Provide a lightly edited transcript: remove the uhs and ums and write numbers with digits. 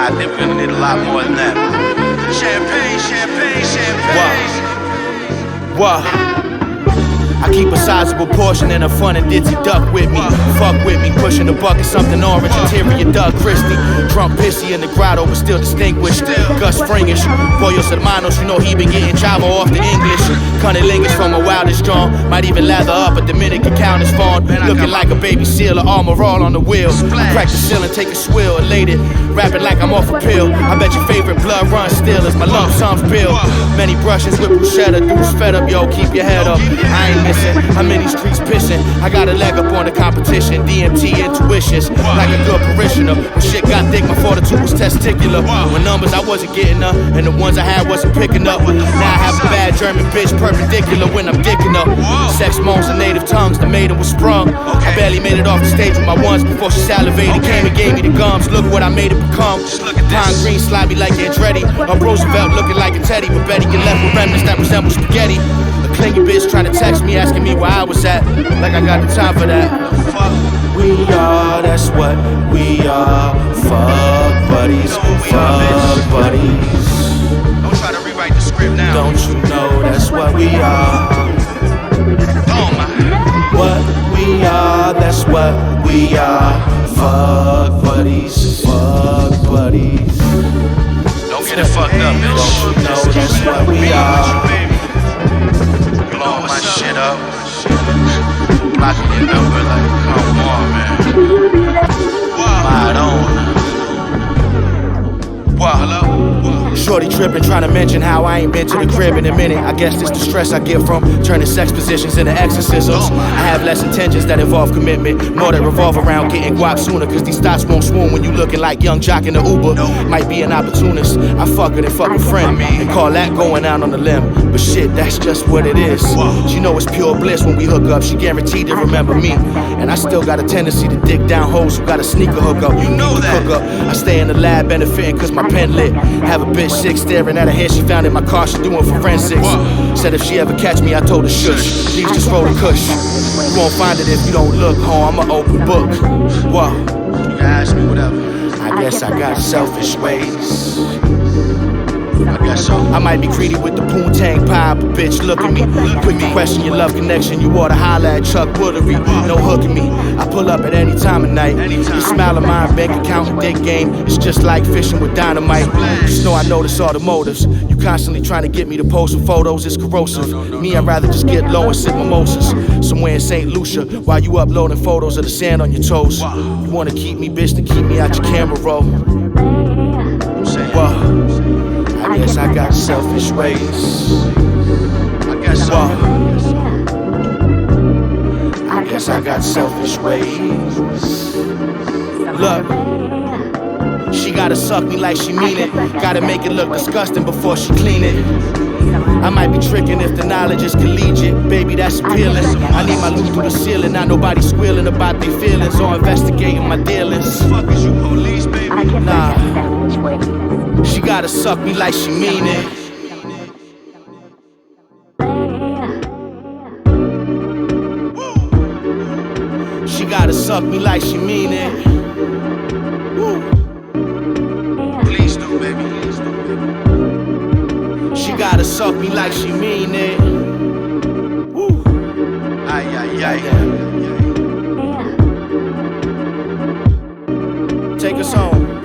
I think we're gonna need a lot more than that. Champagne, champagne, champagne. Wow. I keep a sizable portion and a fun and ditzy duck with me. Fuck with me, pushing the bucket, something orange, interior Doug Christie. Drunk pissy in the grotto, but still distinguished. Gus Fringish, Pollos Hermanos, you know he been getting Java off the English. Cunnilingus from a wildest strong, might even lather up a Dominican Countess fawn. Looking like a baby seal, armor all on the wheel. Crack the ceiling, take a swill, elated, rapping like I'm off a pill. I bet your favorite blood run still as my lump sums pill. Many brushes with bruschetta, dudes fed up, yo, keep your head up. I ain't missing, I'm in these streets pissing. I got a leg up on the competition, DMT intuitions, like a good parishioner. When shit got thick, my fortitude was testicular. When numbers I wasn't getting up, and the ones I had wasn't picking up. Now I have a bad German bitch perpendicular when I'm dicking up. Sex moans and native tongues, the maiden was sprung. I barely made it off the stage with my ones before she salivated. Came and gave me the gums, look what I made it become. Pine green sloppy like Andretti, or Roosevelt looking like a Teddy, but Betty get left with remnants that resemble spaghetti. A clingy bitch trying to text me asking me where I was at, like I got the time for that. We are, that's what we are. Fuck buddies, fuck buddies. Don't try to rewrite the script now. Don't you know that's what we are? Oh my. What we are, that's what we are. Fuck buddies, fuck buddies. Don't get it fucked up, bitch. Don't you know that's what we are? Blowing my shit up. Blocking your number like, come on, man. Light on. Hello? Shorty trippin', trying to mention how I ain't been to the crib in a minute. I guess it's the stress I get from turning sex positions into exorcisms. I have less intentions that involve commitment, more that revolve around getting guap sooner. Cause these thoughts won't swoon when you looking like young jock in the Uber. Might be an opportunist, I fuck her and fuck a friend, and call that going out on the limb. But shit, that's just what it is. She know it's pure bliss when we hook up, she guaranteed to remember me. And I still got a tendency to dig down hoes who got a sneaker hookup. You know that. Hook up. I stay in the lab benefiting cause my pen lit. Have a bitch sick staring at her hair she found in my car, she doing forensics. Said if she ever catch me, I told her shush. Please just roll the kush. You won't find it if you don't look, ho, I'm an open book. Whoa. You can ask me whatever. I guess I got selfish ways. I guess so. I might be greedy with the poontang pie, but bitch, look at me. Quick to question your love connection, you oughta holla at Chuck Woodery. No hooking me, I pull up at any time of night. You smile at my bank account and dick game, it's just like fishing with dynamite. Just know I notice all the motives. You constantly trying to get me to pose for photos, it's corrosive. Me, I'd rather just get low and sip mimosas somewhere in St. Lucia while you uploading photos of the sand on your toes. You wanna keep me, bitch, then keep me out your camera roll. I guess I got selfish ways. I guess so. I guess I got selfish ways. Look, she gotta suck me like she mean it. Gotta make it look disgusting before she clean it. I might be tricking if the knowledge is collegiate. Baby, that's appealing. I need my loot through the ceiling. Not nobody squealing about their feelings or investigating my dealings. Fuck is you police, baby? Nah. She gotta suck me like she mean it. She gotta suck me like she mean it. Please do, baby. Please do, baby. She gotta suck me like she mean it. Ay, ay, ay. Take us home.